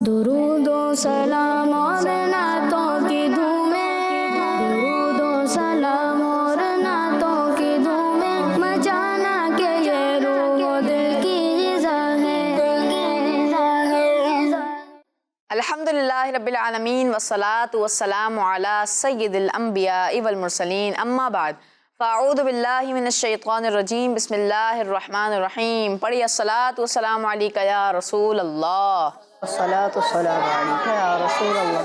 درود و سلام اور نعتوں کی دھومیں، درود و سلام اور نعتوں کی دھومیں، مچانا کہ یہ روح و دل کی غذا ہے۔ الحمدللہ رب العالمین والصلاة والسلام علی سید الانبیاء والمرسلین، اما بعد فاعوذ باللہ من الشیطان الرجیم، بسم اللہ الرحمن الرحیم۔ پڑھیے الصلاۃ والسلام علیک یا رسول اللہ، الصلاۃ والسلام علیک یا رسول اللہ،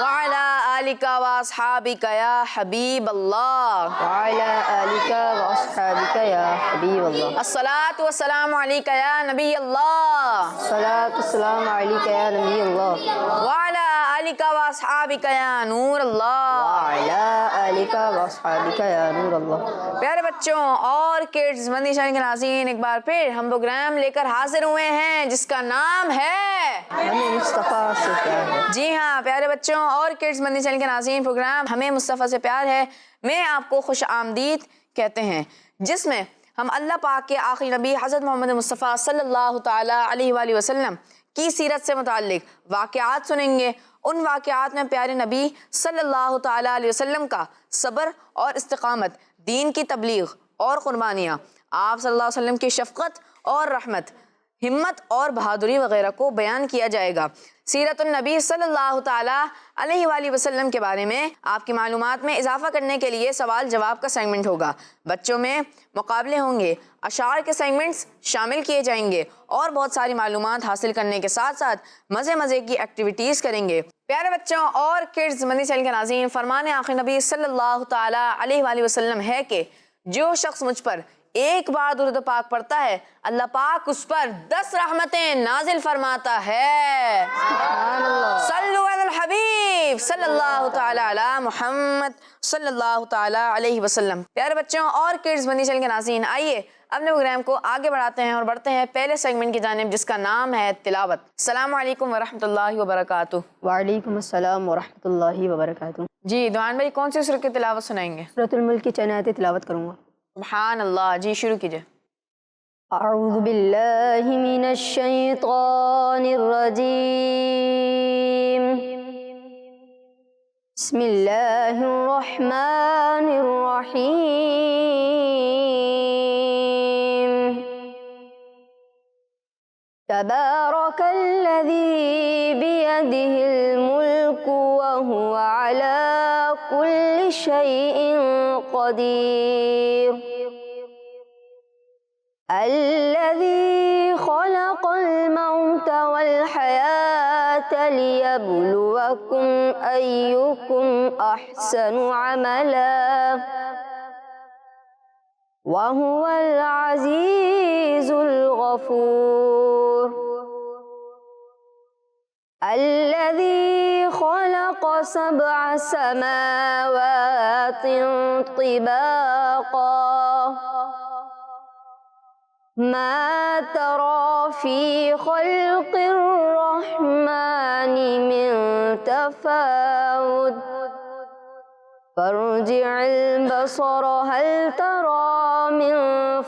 وعلی آلک واصحابک یا حبیب اللہ، وعلی آلک واصحابک یا حبیب اللہ، الصلاۃ والسلام علیک یا نبی اللہ، الصلاۃ والسلام علیک یا نبی اللہ، وعلی آلک واصحابک یا نور اللہ۔ وعلی آلک واصحابک یا نور اللہ۔ پیارے بچوں اور کڈز، مدنی چینل کے ناظرین، ایک بار پھر ہم پروگرام لے کر حاضر ہوئے ہیں جس کا نام ہے ہمیں مصطفیٰ سے پیار ہے۔ جی ہاں پیارے بچوں اور کڈز، مدنی چینل کے ناظرین، پروگرام ہمیں مصطفیٰ سے پیار ہے میں آپ کو خوش آمدید کہتے ہیں، جس میں ہم اللہ پاک کے آخری نبی حضرت محمد مصطفیٰ صلی اللہ تعالیٰ علیہ وآلہ وسلم کی سیرت سے متعلق واقعات سنیں گے۔ ان واقعات میں پیارے نبی صلی اللہ تعالیٰ علیہ وسلم کا صبر اور استقامت، دین کی تبلیغ اور قربانیاں، آپ صلی اللہ علیہ وسلم کی شفقت اور رحمت، ہمت اور بہادری وغیرہ کو بیان کیا جائے گا۔ سیرت النبی صلی اللہ تعالیٰ علیہ وآلہ وسلم کے بارے میں آپ کی معلومات میں اضافہ کرنے کے لیے سوال جواب کا سیگمنٹ ہوگا، بچوں میں مقابلے ہوں گے، اشعار کے سیگمنٹس شامل کیے جائیں گے اور بہت ساری معلومات حاصل کرنے کے ساتھ ساتھ مزے کی ایکٹیویٹیز کریں گے۔ پیارے بچوں اور کڈز، مدنی چینل کے ناظرین، فرمان آخر نبی صلی اللہ تعالیٰ علیہ وآلہ وسلم ہے کہ جو شخص مجھ پر ایک بار درود پاک پڑھتا ہے، اللہ پاک اس پر 10 رحمتیں نازل فرماتا ہے۔ صلو علی الحبیب صلی اللہ تعالیٰ علی محمد صلی اللہ تعالیٰ علیہ وسلم۔ پیارے بچوں اور کڈز، مدنی چینل کے ناظرین، آئیے اپنے پروگرام کو آگے بڑھاتے ہیں اور بڑھتے ہیں پہلے سیگمنٹ کی جانب جس کا نام ہے تلاوت۔ السلام علیکم ورحمۃ اللہ وبرکاتہ۔ وعلیکم السلام ورحمۃ اللہ وبرکاتہ۔ جی دوان بھائی، کون سی سورت کی تلاوت سنائیں گے؟ سورۃ الملک کی چند آیتیں تلاوت کروں گا۔ سبحان اللہ، جی شروع کیجئے۔ اعوذ باللہ من الشیطان الرجیم، بسم اللہ الرحمن الرحیم، تبارک الذی بیدہ الملک وہو علی کل شیء قدیر، الذي خلق الموت والحياة ليبلوكم أيكم أحسن عملا وهو العزيز الغفور، الذي خلق 7 سماوات طباقا ما ترى في خلق الرحمن من تفاوت فارجع البصر هل ترى من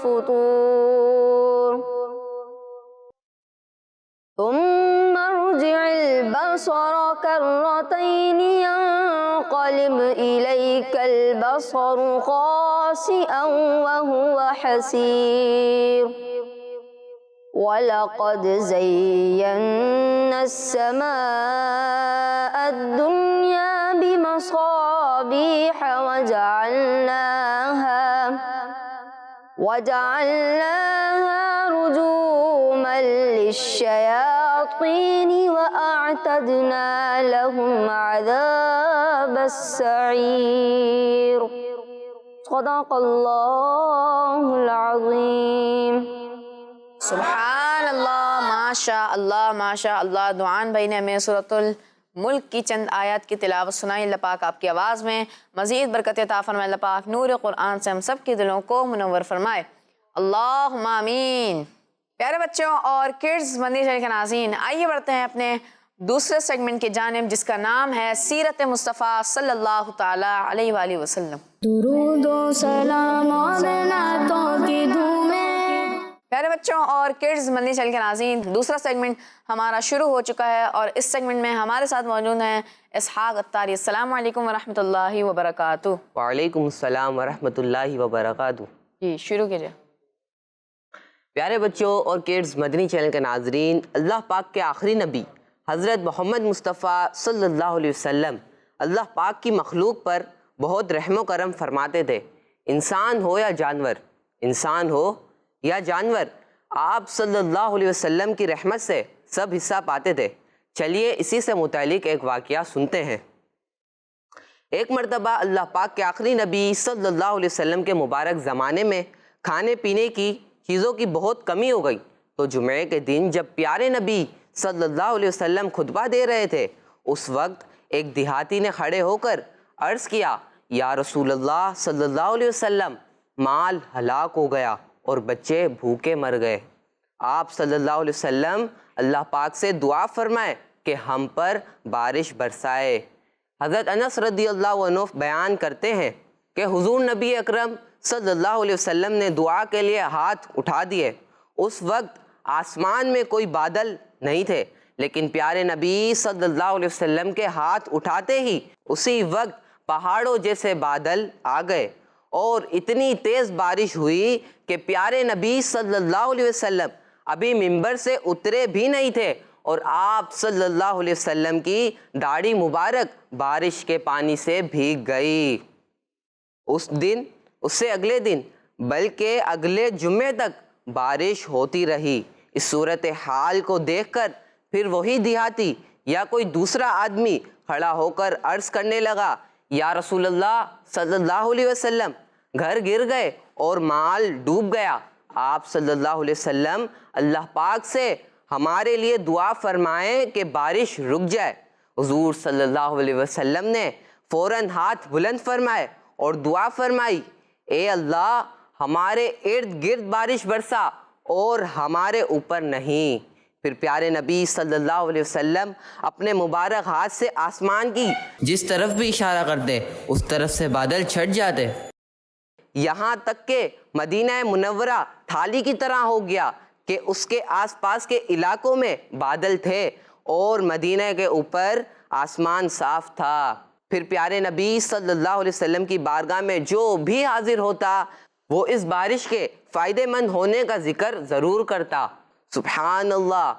فطور ثم ارجع البصر كرتين ينقلب إليك البصر خاسئا وهو حسير، ولقد زينا السماء الدنيا بمصابيح وجعلناها رجوما للشياطين وأعتدنا لهم عذاب السعير، صدق اللہ العظیم۔ سبحان اللہ، ماشاء اللہ ماشاء اللہ۔ دعان بھائی نے ہمیں سورۃ الملک کی چند آیات کی تلاوت سنائی، اللہ پاک آپ کی آواز میں مزید برکت عطا فرمائے، اللہ پاک نور قرآن سے ہم سب کے دلوں کو منور فرمائے، اللہم آمین۔ پیارے بچوں اور کڈز، مدنی چینل کے ناظرین، آئیے بڑھتے ہیں اپنے دوسرے سیگمنٹ کی جانب جس کا نام ہے سیرت مصطفیٰ صلی اللہ تعالیٰ علیہ وآلہ وسلم۔ درود و سلام اور نعتوں کی دھومیں، پیارے بچوں اور کڈز مدنی چینل کے ناظرین، دوسرا سیگمنٹ ہمارا شروع ہو چکا ہے اور اس سیگمنٹ میں ہمارے ساتھ موجود ہیں اسحاق اتاری۔ السلام علیکم ورحمۃ اللہ وبرکاتہ۔ وعلیکم السلام ورحمۃ اللہ وبرکاتہ۔ جی شروع کیجیے۔ پیارے بچوں اور کڈز مدنی چینل کے ناظرین، اللہ پاک کے آخری نبی حضرت محمد مصطفیٰ صلی اللہ علیہ وسلم اللہ پاک کی مخلوق پر بہت رحم و کرم فرماتے تھے۔ انسان ہو یا جانور، انسان ہو یا جانور، آپ صلی اللہ علیہ وسلم کی رحمت سے سب حصہ پاتے تھے۔ چلیے اسی سے متعلق ایک واقعہ سنتے ہیں۔ ایک مرتبہ اللہ پاک کے آخری نبی صلی اللہ علیہ وسلم کے مبارک زمانے میں کھانے پینے کی چیزوں کی بہت کمی ہو گئی، تو جمعے کے دن جب پیارے نبی صلی اللہ علیہ وسلم خطبہ دے رہے تھے، اس وقت ایک دیہاتی نے کھڑے ہو کر عرض کیا، یا رسول اللہ صلی اللہ علیہ وسلم، مال ہلاک ہو گیا اور بچے بھوکے مر گئے۔ آپ صلی اللہ علیہ وسلم اللہ پاک سے دعا فرمائے کہ ہم پر بارش برسائے۔ حضرت انس رضی اللہ عنہ بیان کرتے ہیں کہ حضور نبی اکرم صلی اللہ علیہ وسلم نے دعا کے لیے ہاتھ اٹھا دیے۔ اس وقت آسمان میں کوئی بادل نہیں تھے، لیکن پیارے نبی صلی اللہ علیہ وسلم کے ہاتھ اٹھاتے ہی اسی وقت پہاڑوں جیسے بادل آ گئے اور اتنی تیز بارش ہوئی کہ پیارے نبی صلی اللہ علیہ وسلم ابھی منبر سے اترے بھی نہیں تھے اور آپ صلی اللہ علیہ وسلم کی داڑھی مبارک بارش کے پانی سے بھیگ گئی۔ اس سے اگلے دن بلکہ اگلے جمعے تک بارش ہوتی رہی۔ اس صورتحال کو دیکھ کر پھر وہی دیہاتی یا کوئی دوسرا آدمی کھڑا ہو کر عرض کرنے لگا، یا رسول اللہ صلی اللہ علیہ وسلم، گھر گر گئے اور مال ڈوب گیا۔ آپ صلی اللہ علیہ وسلم اللہ پاک سے ہمارے لیے دعا فرمائیں کہ بارش رک جائے۔ حضور صلی اللہ علیہ وسلم نے فوراً ہاتھ بلند فرمائے اور دعا فرمائی، اے اللہ ہمارے ارد گرد بارش برسا اور ہمارے اوپر نہیں۔ پھر پیارے نبی صلی اللہ علیہ وسلم اپنے مبارک ہاتھ سے آسمان کی جس طرف بھی اشارہ کرتے اس طرف سے بادل چھٹ جاتے، یہاں تک کہ مدینہ منورہ تھالی کی طرح ہو گیا کہ اس کے آس پاس کے علاقوں میں بادل تھے اور مدینہ کے اوپر آسمان صاف تھا۔ پھر پیارے نبی صلی اللہ علیہ وسلم کی بارگاہ میں جو بھی حاضر ہوتا وہ اس بارش کے فائدے مند ہونے کا ذکر ضرور کرتا۔ سبحان اللہ۔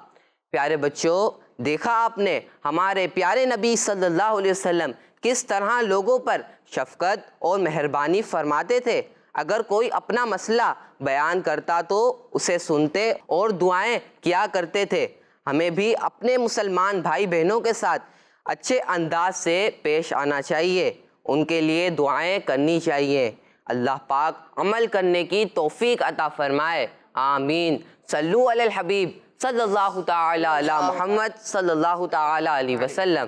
پیارے بچوں، دیکھا آپ نے ہمارے پیارے نبی صلی اللہ علیہ وسلم کس طرح لوگوں پر شفقت اور مہربانی فرماتے تھے۔ اگر کوئی اپنا مسئلہ بیان کرتا تو اسے سنتے اور دعائیں کیا کرتے تھے۔ ہمیں بھی اپنے مسلمان بھائی بہنوں کے ساتھ اچھے انداز سے پیش آنا چاہیے، ان کے لیے دعائیں کرنی چاہیے۔ اللہ پاک عمل کرنے کی توفیق عطا فرمائے، آمین۔ صلو علی الحبیب صلی اللہ تعالی علی محمد صلی اللہ تعالی علیہ وسلم۔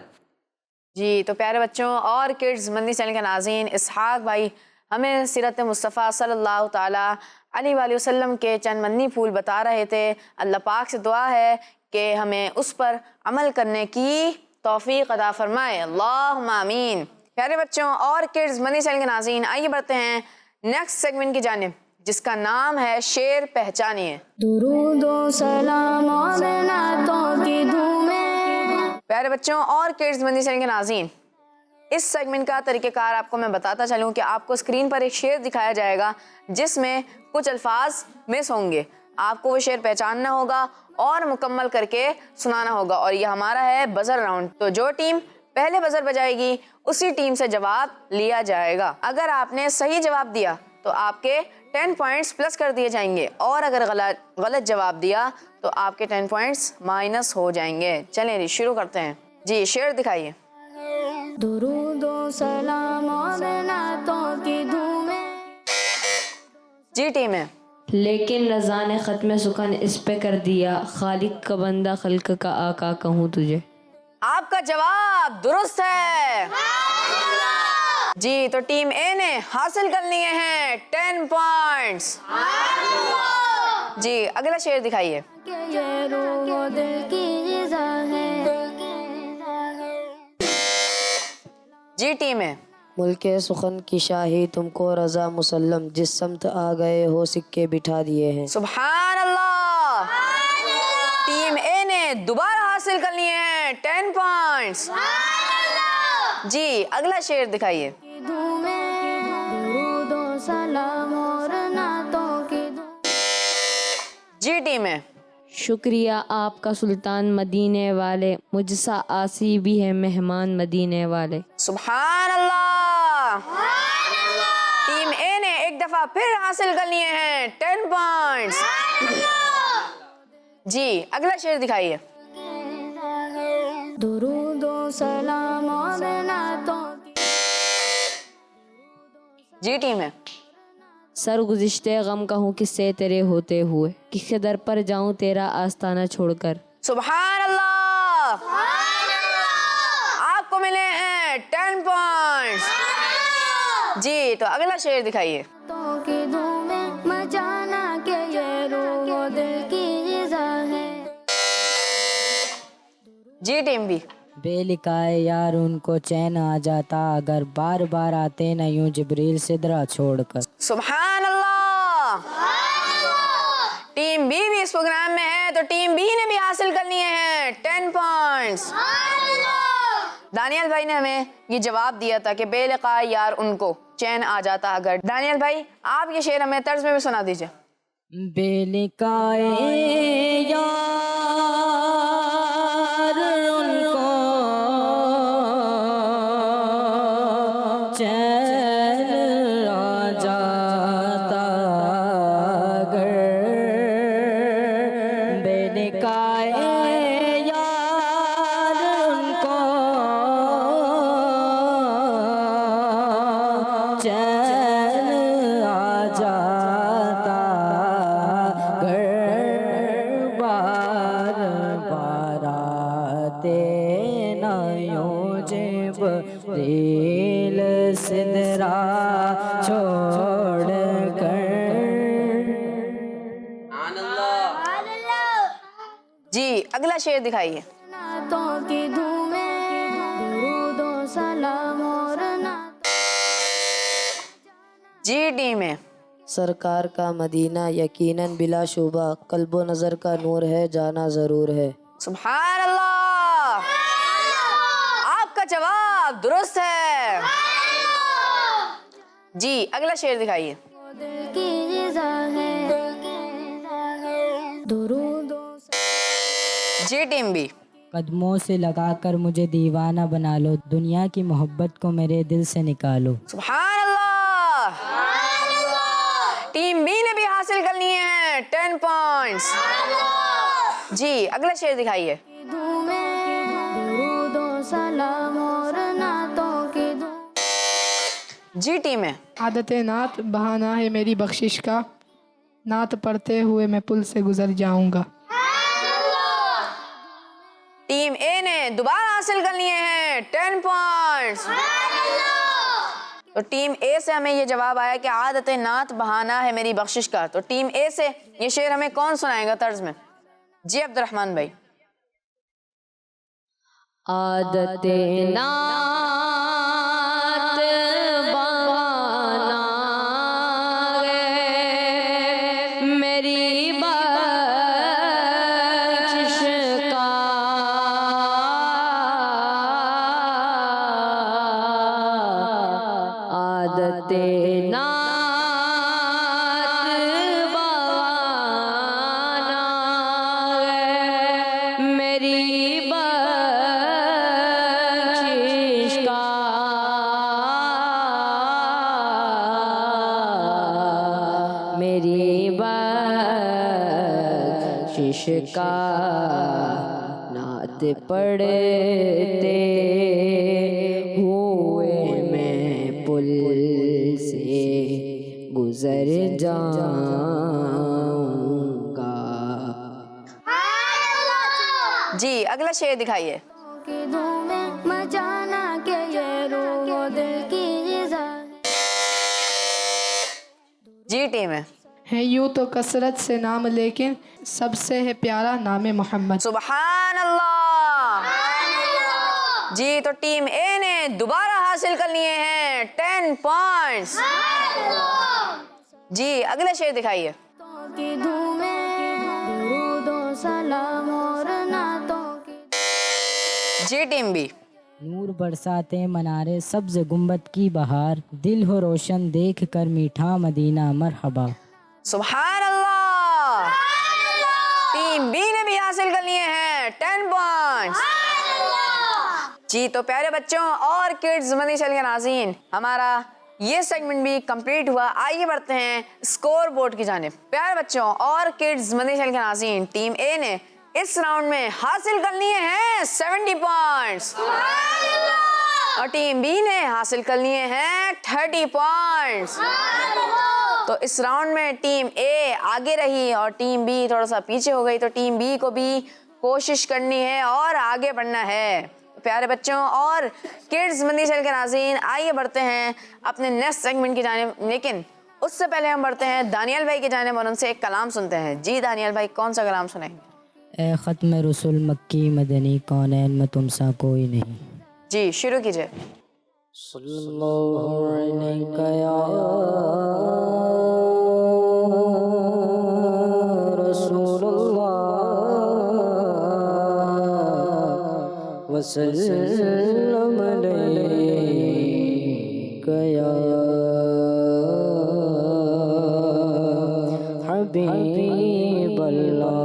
جی تو پیارے بچوں اور کڈز مدنی چینل کے ناظرین، اسحاق بھائی ہمیں سیرت مصطفیٰ صلی اللہ تعالی علیہ وآلہ وسلم کے چند مدنی پھول بتا رہے تھے۔ اللہ پاک سے دعا ہے کہ ہمیں اس پر عمل کرنے کی توفیق عطا فرمائے، اللہم آمین۔ پیارے بچوں اور کڈز مدنی چینل کے ناظرین، آئیے بڑھتے ہیں نیکسٹ سیگمنٹ کی جانب جس کا نام ہے شعر پہچانیے۔ درود و سلام اور نعتوں کی دھومیں۔ پیارے بچوں اور کڈز مدنی چینل کے ناظرین، اس سیگمنٹ کا طریقہ کار آپ کو میں بتاتا چلوں کہ آپ کو اسکرین پر ایک شعر دکھایا جائے گا جس میں کچھ الفاظ مس ہوں گے، آپ کو وہ شعر پہچاننا ہوگا اور مکمل کر کے سنانا ہوگا، اور یہ ہمارا ہے بزر راؤنڈ۔ تو جو ٹیم پہلے بزر بجائے گی اسی ٹیم سے جواب لیا جائے گا۔ اگر آپ نے صحیح جواب دیا تو آپ کے 10 پوائنٹس پلس کر دیے جائیں گے، اور اگر غلط جواب دیا تو آپ کے 10 پوائنٹس مائنس ہو جائیں گے۔ چلیں جی شروع کرتے ہیں۔ جی شعر دکھائیے۔ درود و سلام اور نعتوں کی دھومیں۔ جی ٹیم ہے۔ لیکن رضا نے ختم سخن اس پہ کر دیا، خالق کا بندہ خلق کا آقا کہوں تجھے۔ آپ کا جواب درست ہے۔ جی تو ٹیم اے نے حاصل کر لیے ہیں 10 پوائنٹس۔ جی اگلا شعر دکھائیے۔ کہ یہ روح و دل کی غذا ہے۔ جی ٹیم ہے۔ ملک سخن کی شاہی تم کو رضا مسلم، جس سمت آ گئے ہو سکے بٹھا دیے ہیں۔ سبحان اللہ۔ ٹیم اے نے دوبارہ حاصل کر لیے ہیں 10 پوائنٹس۔ جی اگلا شعر دکھائیے۔ دھومیں درود و سلام اور نعتوں کی جی ٹیم ہے۔ شکریہ آپ کا سلطان مدینے والے، مجھ سا آسی بھی ہے مہمان مدینے والے۔ سبحان اللہ۔ ٹیم اے نے ایک دفعہ پھر حاصل کر لیے ہیں 10 پوائنٹس۔ جی اگلا شعر دکھائیے۔ درود و سلام اور نعتوں کی جی ٹیم ہے۔ سر گزشتے غم کہوں کس سے تیرے ہوتے ہوئے، کس کے در پر جاؤں تیرا آستانہ چھوڑ کر۔ سبحان اللہ۔ آپ کو ملے ہیں 10 پوائنٹس۔ جی تو اگلا شعر دکھائیے۔ تو کی دھومیں مچانا کہ یہ روح و دل کی غذا ہے۔ جی ٹیم بھی۔ بے لکھائے یار ان کو چین آ جاتا، اگر بار بار آتے نہ یوں جبریل سدرا چھوڑ کر۔ سبحان اللہ۔ ٹیم بی بھی اس پروگرام میں ہے، تو ٹیم بی نے بھی حاصل کر لیے ہیں 10 پوائنٹس۔ دانیال بھائی نے ہمیں یہ جواب دیا تھا کہ بے لقائے یار ان کو چین آ جاتا اگر۔ دانیال بھائی آپ یہ شعر ہمیں طرز میں بھی سنا دیجئے۔ بے لکھائے یار ان کو چین آ جاتا، اگر بے لکھائے یار ان کو چین آ جاتا، گر بار بار آتے نہ یوں جبریل سدرا چھوڑ کر۔ جی اگلا شعر دکھائیے۔ نعتوں کی دھومیں درود و سلام اور نعتوں جی ٹیم ہے۔ سرکار کا مدینہ یقیناً بلا شبہ قلب و نظر کا نور ہے، جانا ضرور ہے۔ سبحان اللہ۔ آپ کا جواب درست ہے۔ جی اگلا شعر دکھائیے۔ دل کی غذا ہے۔ درود و جی ٹیم بھی۔ قدموں سے لگا کر مجھے دیوانہ بنا لو، دنیا کی محبت کو میرے دل سے نکالو۔ سبحان اللہ۔ ٹیم بی نے بھی حاصل کر لیے ہیں 10 پوائنٹس۔ جی اگلا شعر دکھائیے۔ دھومیں درود و سلام اور نعتوں کی دھوم۔ جی ٹیم ہے۔ عادت نعت بہانہ ہے میری بخشش کا، نعت پڑھتے ہوئے میں پل سے گزر جاؤں گا۔ ٹیم اے نے دوبارہ حاصل کر لیے ہیں 10 پوائنٹس۔ تو ٹیم اے سے ہمیں یہ جواب آیا کہ عادت نعت بہانہ ہے میری بخشش کا۔ تو ٹیم اے سے یہ شعر ہمیں کون سنائے گا طرز میں؟ جی عبد الرحمن بھائی۔ عادت نعت بہانہ ہے میری بخشش کا، عادت نعت بہانہ ہے میری بخشش کا، میری بخشش کا، نعت پڑھتے ہوئے میں پل سے گزر جاؤں گا۔ جی اگلا شعر دکھائیے۔ کی دھومیں مچانا کہ یہ روح و دل کی غذا ہے۔ جی ٹیم ہے۔ یوں تو کثرت سے نام لیکن سب سے ہے پیارا نام محمد۔ سبحان اللہ۔ جی تو ٹیم اے نے دوبارہ حاصل کر لیے ہیں 10 پوائنٹس. جی اگلا شعر دکھائیے. کی دھومیں درود و سلام اور نعتوں کی. جی ٹیم بی. نور برساتے منارے سبز گنبد کی بہار، دل ہو روشن دیکھ کر میٹھا مدینہ مرحبا. سبحان اللہ. ٹیم بی نے بھی حاصل کر لیے ہیں 10 پوائنٹس. جی تو پیارے بچوں اور کڈز مدنی چینل کے ناظرین، ہمارا یہ سیگمنٹ بھی کمپلیٹ ہوا. آئیے بڑھتے ہیں اسکور بورڈ کی جانب. پیارے بچوں اور کڈز مدنی چینل کے ناظرین، ٹیم اے نے اس راؤنڈ میں حاصل کر لیے ہیں 70 پوائنٹس اور ٹیم بی نے حاصل کر لیے ہیں 30 پوائنٹس. تو اس راؤنڈ میں ٹیم اے آگے رہی اور ٹیم بی تھوڑا سا پیچھے ہو گئی. تو ٹیم بی کو بھی کوشش کرنی ہے اور آگے بڑھنا ہے. پیارے بچوں اور کڈز مدنی چینل کے ناظرین، آئیے بڑھتے ہیں اپنے نیکسٹ سیگمنٹ کی جانب. لیکن اس سے پہلے ہم بڑھتے ہیں دانیال بھائی کی جانب اور ان سے ایک کلام سنتے ہیں. جی دانیال بھائی کون سا کلام سنائیں گے؟ اے ختم رسول مکی مدنی کونین میں تم سا کوئی نہیں. جی شروع کیجئے. صلی اللہ علیہ یا رسول اللہ وسلم علیہ یا حبیب اللہ.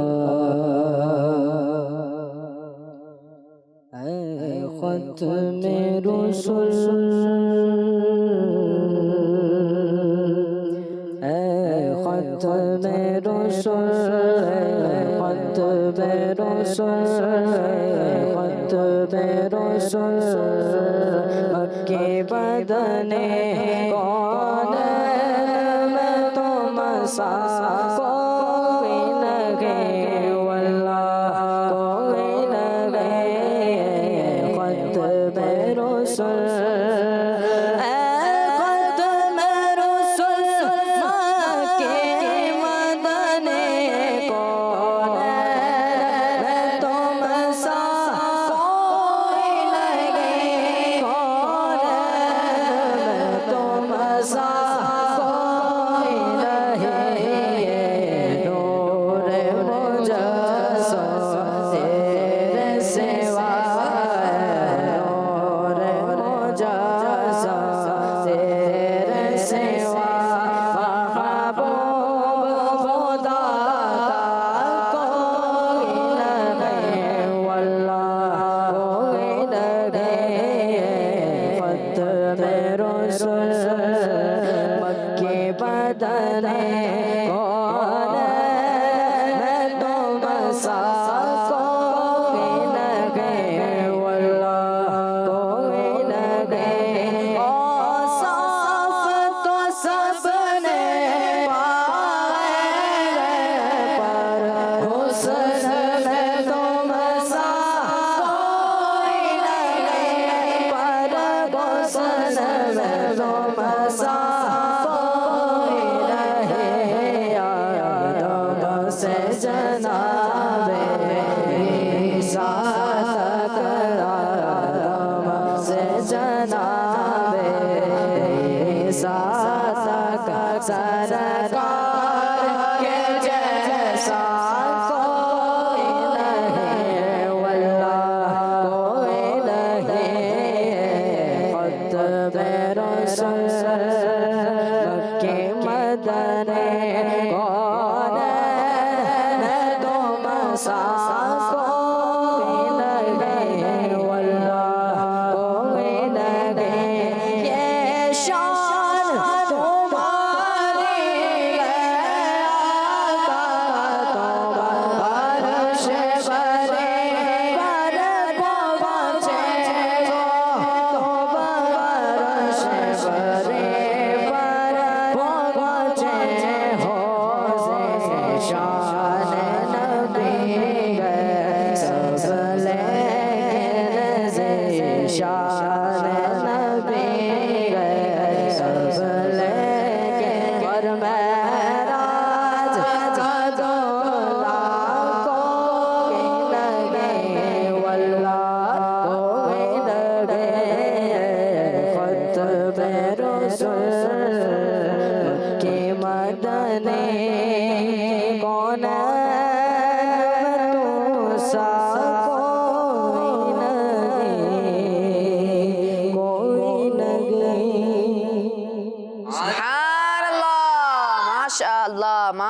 اے ختم رسول اے ختم رسول ختم رسول ختم رسول مکی بدن کون میں تم سا کوئی لگے واللہ کوئی لگے ختم رسول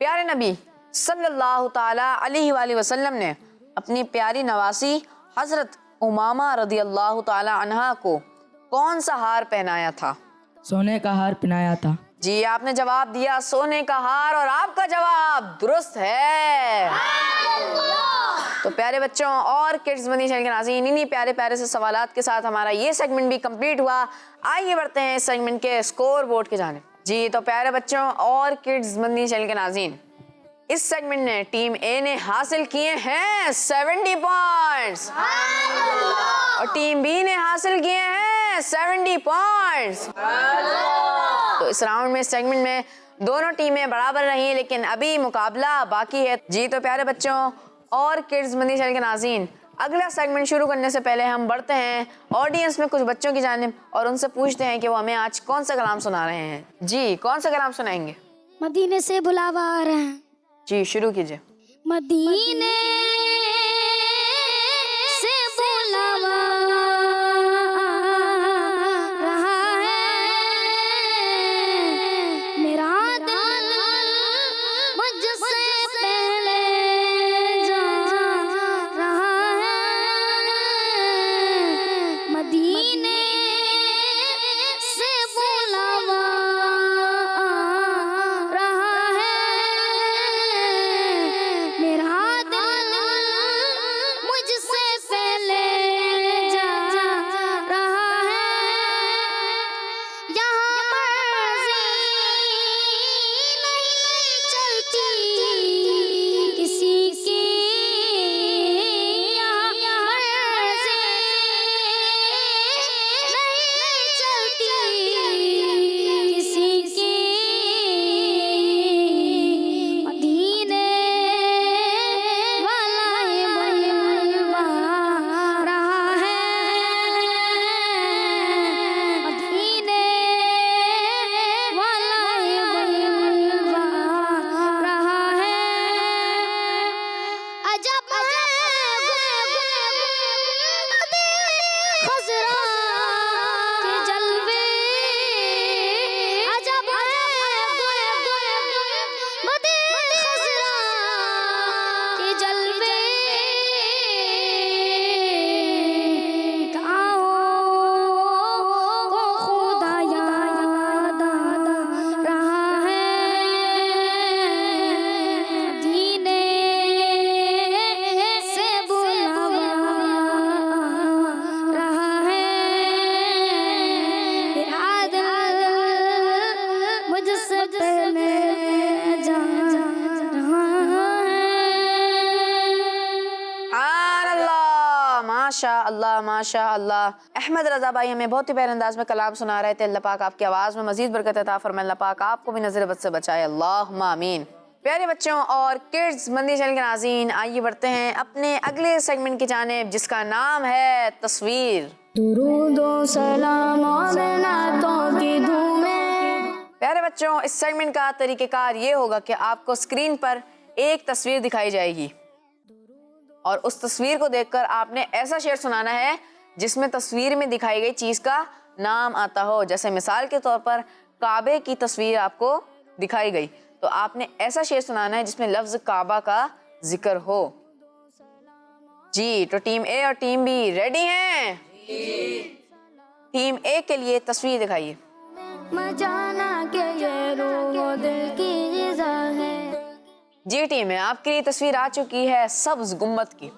پیارے نبی صلی اللہ تعالی علیہ وآلہ وسلم نے اپنی پیاری نواسی حضرت امامہ رضی اللہ تعالی عنہا کو کون سا ہار پہنایا تھا؟ سونے کا ہار پہنایا تھا۔ جی آپ نے جواب دیا سونے کا ہار، اور آپ کا جواب درست ہے۔ تو پیارے بچوں اور کڈز مدنی چینل کے ناظرین، انہی پیارے پیارے سے سوالات کے ساتھ ہمارا یہ سیگمنٹ بھی کمپلیٹ ہوا۔ آئیے بڑھتے ہیں اس سیگمنٹ کے اسکور بورڈ کی جانب۔ جی تو پیارے بچوں اور کڈز مدنی چینل کے ناظرین، اس سیگمنٹ نے ٹیم اے نے حاصل کیے ہیں 70 پوائنٹس اور ٹیم بی نے حاصل کیے ہیں 70 پوائنٹس۔ تو اس راؤنڈ میں سیگمنٹ میں دونوں ٹیمیں برابر رہیں، لیکن ابھی مقابلہ باقی ہے۔ جی تو پیارے بچوں اور کڈز مدنی چینل کے ناظرین، اگلا سیگمنٹ شروع کرنے سے پہلے ہم بڑھتے ہیں آڈینس میں کچھ بچوں کی جانب اور ان سے پوچھتے ہیں کہ وہ ہمیں آج کون سا کلام سنا رہے ہیں۔ جی کون سا کلام سنائیں گے؟ مدینے سے بلاوا آ رہا ہے۔ جی شروع کیجئے۔ مدینے سے بلاوا رہا ہے، میرا دل مجھ سے پہلے جا رہا ہے، مدینے سے بلاوا رہا ہے، میرا دل مجھ سے پہلے جا رہا ہے، یہاں مرضی نہیں چلتی کسی کی، یہاں مرضی نہیں چلتی کسی کی، مدینے والا بلوا رہا ہے، مدینے والا بلوا رہا ہے، عجب ہے خضرا کے جلوے، عجب ہے بدے خضرا کے جلوے، گاہوں کو خدا یاد آ رہا ہے، مدینے سے بلاوا رہا ہے، میرا دل مجھ سے پہلے جا رہا ہے۔ سبحان اللہ، ماشاء اللہ ماشاء اللہ۔ احمد رضا بھائی ہمیں بہت ہی پیارے انداز میں کلام سنا رہے تھے۔ اللہ پاک آپ کی آواز میں مزید برکت عطا فرمائے، اللہ پاک آپ کو بھی نظر بد سے بچائے، اللہم آمین۔ پیارے بچوں اور کڈز مدنی چینل کے ناظرین، آئیے بڑھتے ہیں اپنے اگلے سیگمنٹ کی جانب جس کا نام ہے تصویر۔ درود و سلام اور نعتوں کی دھومیں، پیارے بچوں اس سیگمنٹ کا طریقہ کار یہ ہوگا کہ آپ کو اسکرین پر ایک تصویر دکھائی جائے گی اور اس تصویر کو دیکھ کر آپ نے ایسا شعر سنانا ہے جس میں تصویر میں دکھائی گئی چیز کا نام آتا ہو۔ جیسے مثال کے طور پر کعبے کی تصویر آپ کو دکھائی گئی تو آپ نے ایسا شعر سنانا ہے جس میں لفظ کعبہ کا ذکر ہو۔ جی تو ٹیم اے اور ٹیم بی ریڈی ہیں؟ ٹیم اے کے لیے تصویر دکھائیے۔ مجانا کہ یہ روح و دل کی غذا ہے۔ جی ٹیم ہے، آپ کے لیے تصویر آ چکی ہے سبز گنبد کی۔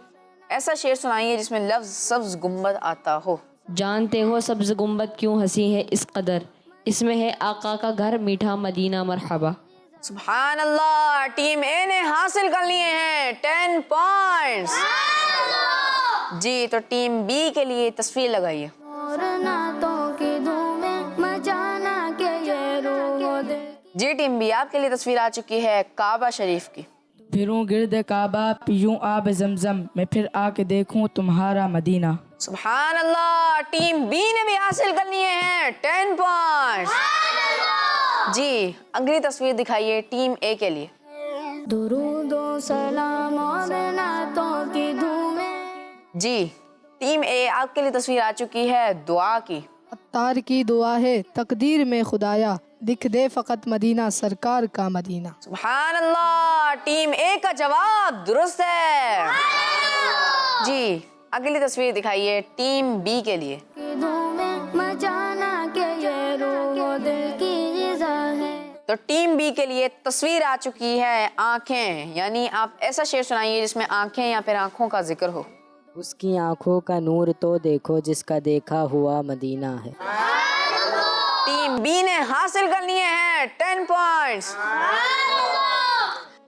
ایسا شعر سنائیے جس میں لفظ سبز گنبد آتا ہو۔ جانتے ہو سبز گنبد کیوں ہنسی ہے اس قدر، اس میں ہے آقا کا گھر میٹھا مدینہ مرحبا۔ سبحان اللہ، ٹیم اے نے حاصل کر لیے ہیں 10 پوائنٹس۔ جی تو ٹیم بی کے لیے تصویر لگائیے۔ اور نعتوں کی دھومیں مجانا کہ یہ روح و دل۔ جی ٹیم بی آپ کے لیے تصویر آ چکی ہے کعبہ شریف کی۔ پھروں گرد کعبہ پیوں آب زمزم، میں پھر آ کے دیکھوں تمہارا مدینہ۔ سبحان اللہ، ٹیم بی نے بھی حاصل کر لیے ہیں 10 پوائنٹس۔ جی اگلی تصویر دکھائیے ٹیم اے کے لیے۔ درود و سلام اور نعتوں کی دھومیں۔ جی ٹیم اے آپ کے لیے تصویر آ چکی ہے دعا کی۔ عطار کی دعا ہے تقدیر میں خدایا، دکھ دے فقط مدینہ سرکار کا مدینہ۔ سبحان اللہ، ٹیم اے کا جواب درست ہے۔ جی اگلی تصویر دکھائیے ٹیم بی کے لیے۔ کی دھومیں مچانا کہ یہ روح و دل کی غذا ہے۔ تو ٹیم بی کے لیے تصویر آ چکی ہے آنکھیں، یعنی آپ ایسا شعر سنائیے جس میں آنکھیں یا پھر آنکھوں کا ذکر ہو۔ اس کی آنکھوں کا نور تو دیکھو جس کا دیکھا ہوا مدینہ ہے۔ ٹیم بی نے حاصل کر لیے ہیں 10 پوائنٹس۔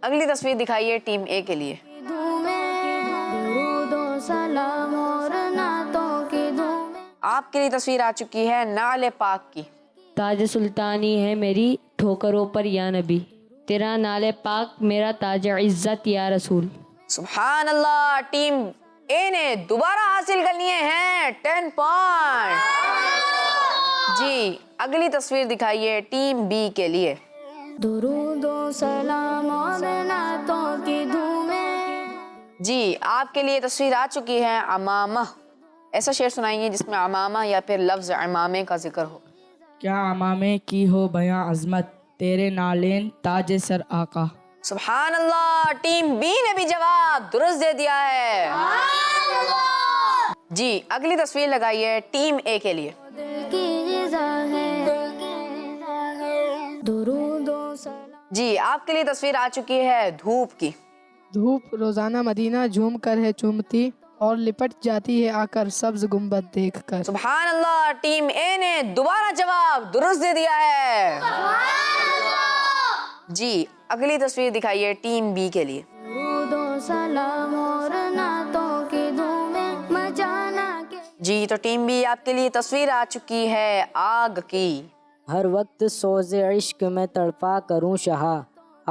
اگلی تصویر دکھائیے ٹیم اے کے لیے۔ دھومیں درود و سلام اور نعتوں کی دھومیں۔ آپ کے لیے تصویر آ چکی ہے نعل پاک کی۔ تاج سلطانی ہے میری ٹھوکروں پر یا نبی، تیرا نال پاک میرا تاج عزت یا رسول۔ سبحان اللہ، ٹیم اے نے دوبارہ حاصل کر لیے ہیں 10 پوائنٹ۔ جی اگلی تصویر دکھائیے ٹیم بی کے لیے۔ درود و سلام اور نعتوں کی دھومیں۔ جی آپ کے لیے تصویر آ چکی ہے عمامہ۔ ایسا شعر سنائیے جس میں عمامہ یا پھر لفظ عمامے کا ذکر ہو۔ کیا عمامے کی ہو بیاں عظمت، تیرے نالین تاج سر آقا۔ سبحان اللہ، ٹیم بی نے بھی جواب درست دے دیا ہے۔ جی اگلی تصویر لگائیے ٹیم اے کے لیے۔ دل کی غذا ہے۔ درود و سلام۔ جی آپ کے لیے تصویر آ چکی ہے دھوپ کی۔ دھوپ روزانہ مدینہ جھوم کر ہے چومتی، اور لپٹ جاتی ہے آ کر سبز گنبد دیکھ کر۔ سبحان اللہ، ٹیم اے نے دوبارہ جواب درست دے دیا ہے۔ جی اگلی تصویر دکھائیے ٹیم بی کے لیے۔ درود و سلام اور نعتوں کی دھومیں مچانا کہ۔ جی تو ٹیم بی آپ کے لیے تصویر آ چکی ہے آگ کی۔ ہر وقت سوز عشق میں تڑپا کروں شہا،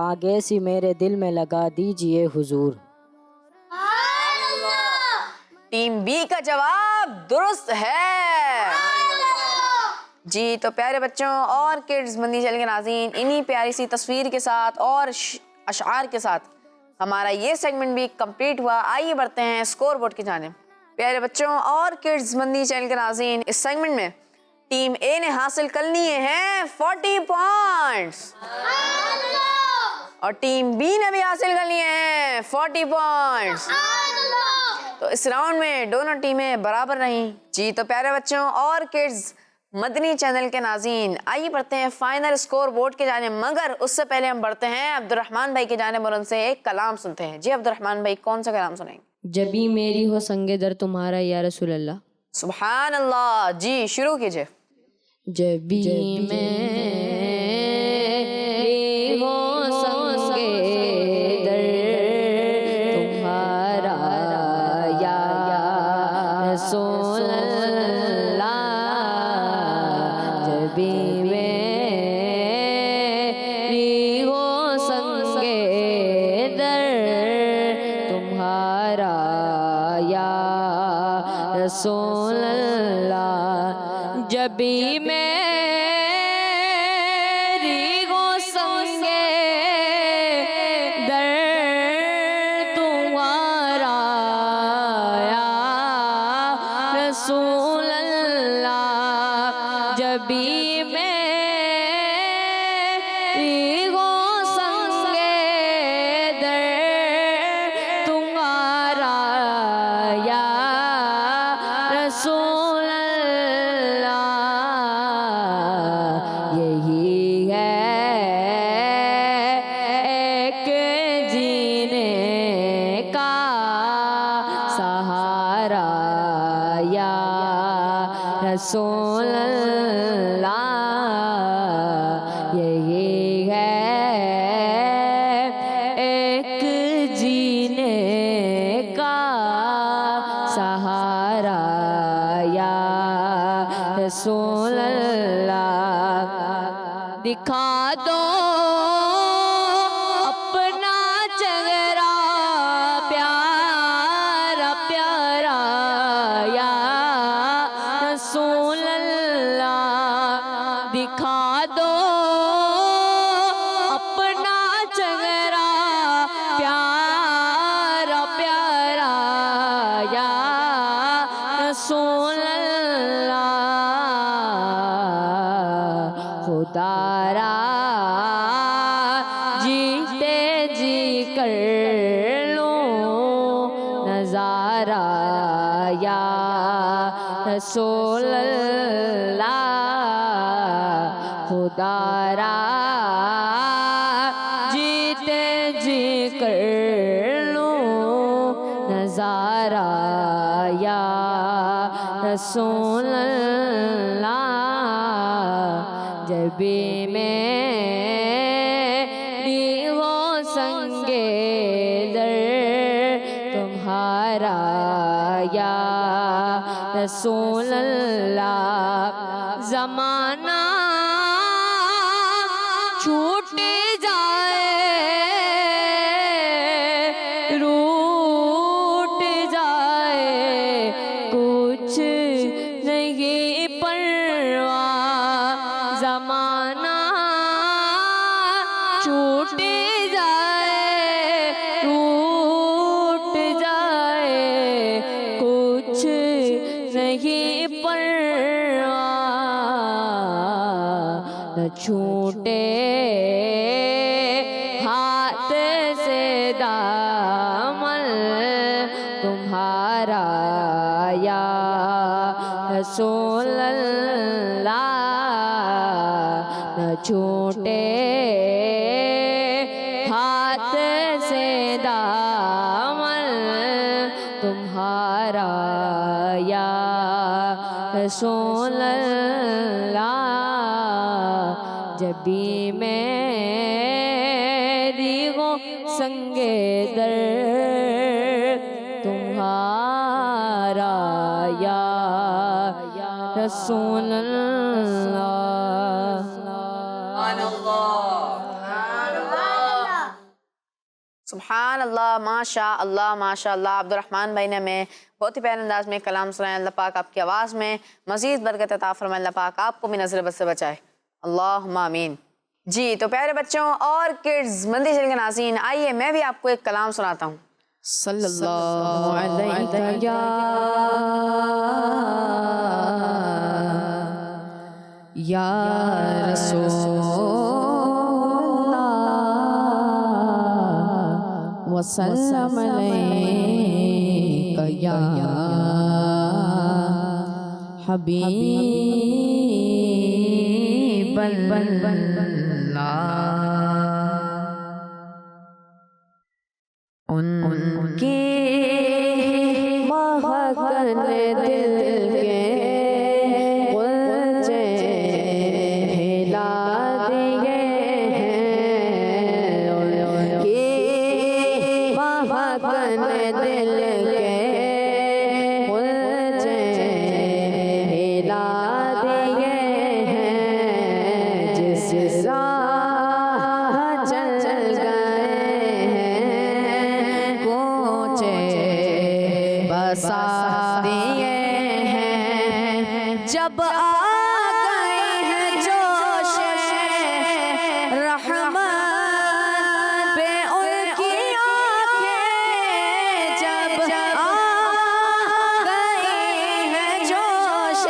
آگے سی میرے دل میں لگا دیجئے حضور۔ ٹیم بی کا جواب درست ہے۔ جی تو پیارے بچوں اور کڈز مندی چینل کے ناظرین، انہی پیاری سی تصویر کے ساتھ اور اشعار کے ساتھ ہمارا یہ سیگمنٹ بھی کمپلیٹ ہوا۔ آئیے بڑھتے ہیں اسکور بورڈ کی جانب۔ پیارے بچوں اور کڈز مندی چینل کے ناظرین، اس سیگمنٹ میں ٹیم اے نے حاصل کر لیے ہیں 40 پوائنٹس اور ٹیم بی نے بھی حاصل کر لیے ہیں 40 پوائنٹس۔ تو اس راؤنڈ میں دونوں ٹیمیں برابر رہیں۔ جی تو پیارے بچوں اور کڈز مدنی چینل کے ناظرین، آئیے بڑھتے ہیں فائنل اسکور بورڈ کے جانب، مگر اس سے پہلے ہم بڑھتے ہیں عبد الرحمن بھائی کی جانب اور ان سے ایک کلام سنتے ہیں۔ جی عبد الرحمن بھائی کون سا کلام سنیں گے؟ جبھی میری ہو سنگ در تمہارا یا رسول اللہ۔ سبحان اللہ، جی شروع کیجئے۔ جبھی میری ہو سنگ در تمہارا یا رسول اللہ، جبھی میری ہو سنگ در تمہارا یا رسول اللہ، جبھی میری ہو سنگ در تمہارا یا رسول اللہ، جبھی میری ہو سنگ در تمہارا یا رسول اللہ، یہی ہے ایک جینے کا سہارا یا رسول اللہ، یہی ہے ایک جینے کا سہارا یا رسول اللہ، دکھا دو اپنا چہرہ پیارا پیارا یا رسول اللہ، دکھا دو اپنا چہرہ پیارا پیارا یا رسول اللہ، رسول اللہ خدا را جیتے جی کر لوں نظارہ یا رسول اللہ جب بھی میری ہو سنگے در تمہارا یا رسول اللہ زمانہ چھوٹ جائے روٹ جائے کچھ نہیں پرواہ زمانہ چھوٹ جائے روٹ جائے کچھ نہیں پرواہ نہ چھوٹے ہاتھ سے دامن تمہارا یا رسول اللہ نہ چھوٹے ہاتھ سے دامن تمہارا یا رسول اللہ جب بھی میری ہو سنگے در تمہارا یا رسول اللہ سبحان اللہ ماشاء اللہ ماشاء اللہ. عبد الرحمن بھائی نے ہمیں بہت ہی پیارے انداز میں کلام سنایا. اللہ پاک آپ کی آواز میں مزید برکت عطا فرمائے. اللہ پاک آپ کو بھی نظر بد سے بچائے. اللہم آمین. جی تو پیارے بچوں اور کڈز مندی چل کے ناظرین، آئیے میں بھی آپ کو ایک کلام سناتا ہوں. صلی اللہ علیہ یا رسول اللہ وسلم علیک یا حبیب اللہ. ان کے مہکن دل کے غنچے ہلا دیے ہیں. ان کے مہکن دل کے غنچے ہلا دیے ہیں. جس راہ چل گئے بسا دیے ہیں. جب آ گئے ہیں جوش رحمت پہ ان کی آنکھیں. جب آ گئے ہیں جوش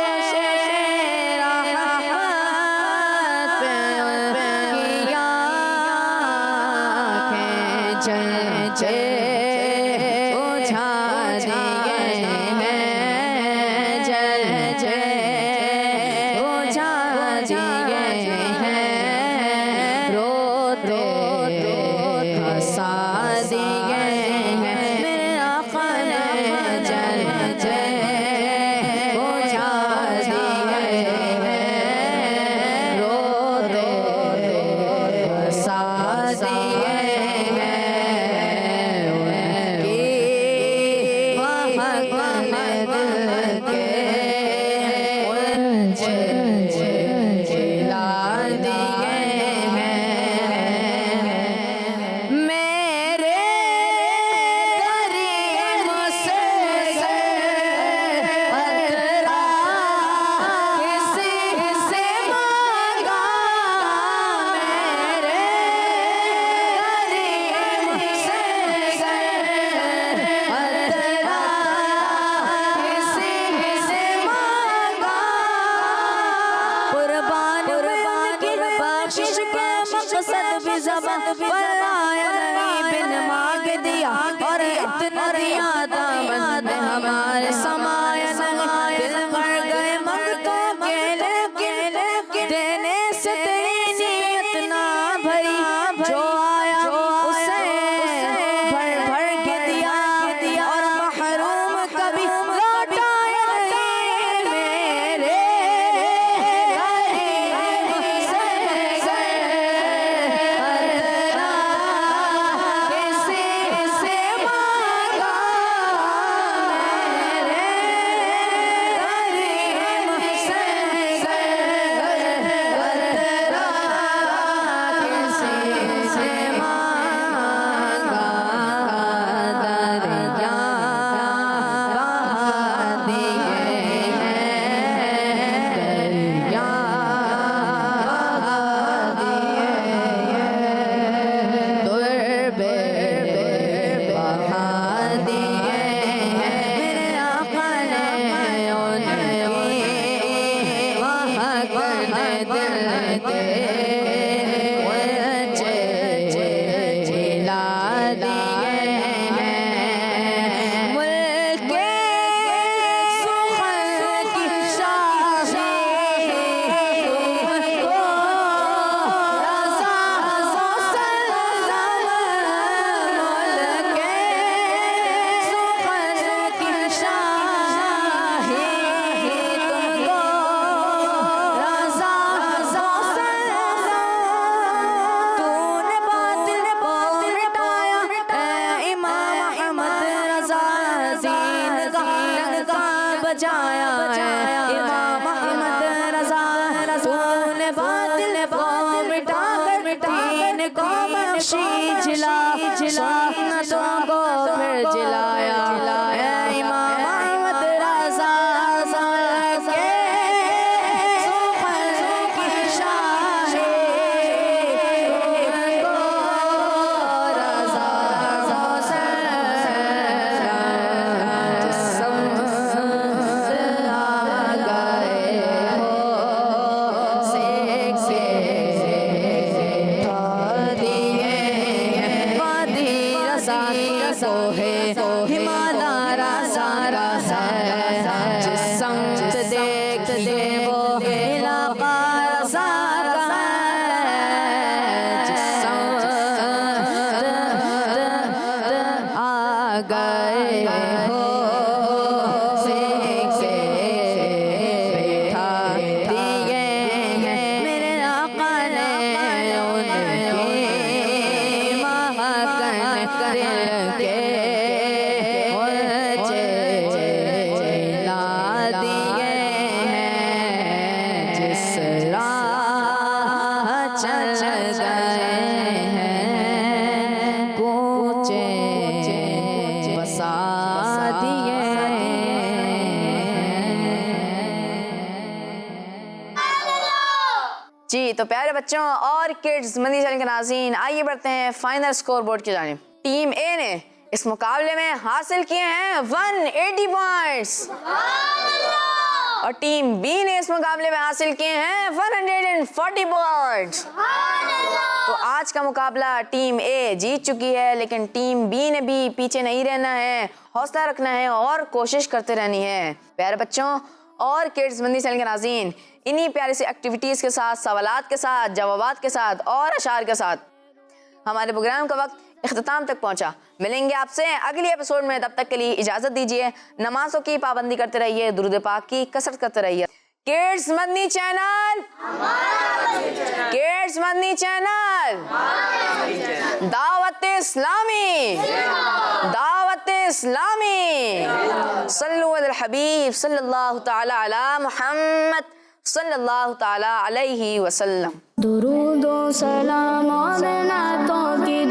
رحمت پہ ان کی آنکھیں جل ہمارے سمایا دل جی تو پیارے بچوں اور کڈز مدنی چینل کے ناظرین، آئیے بڑھتے ہیں فائنل سکور بورڈ کی جانب۔ ٹیم اے نے اس مقابلے میں حاصل کیے ہیں 180 پوائنٹس اور ٹیم بی نے اس مقابلے میں حاصل کیے ہیں 140 پوائنٹس۔ تو آج کا مقابلہ ٹیم اے جیت چکی ہے، لیکن ٹیم بی نے بھی پیچھے نہیں رہنا ہے، حوصلہ رکھنا ہے اور کوشش کرتے رہنی ہے۔ پیارے بچوں اور کڈز مدنی چینل کے ناظرین، انہی پیاری سی ایکٹیویٹیز کے ساتھ، سوالات کے ساتھ، جوابات کے ساتھ اور اشعار کے ساتھ ہمارے پروگرام کا وقت اختتام تک پہنچا۔ ملیں گے آپ سے اگلی ایپیسوڈ میں، تب تک کے لیے اجازت دیجیے۔ نمازوں کی پابندی کرتے رہیے، درود پاک کی کثرت کرتے رہیے۔ کڈز مدنی چینل، کڈز مدنی چینل، دعوت اسلامی، دعوت اسلامی، صلو علی الحبیب صلی اللہ تعالی علی محمد صلی اللہ تعالی علیہ وسلم۔ درود و سلام اور نعتوں کی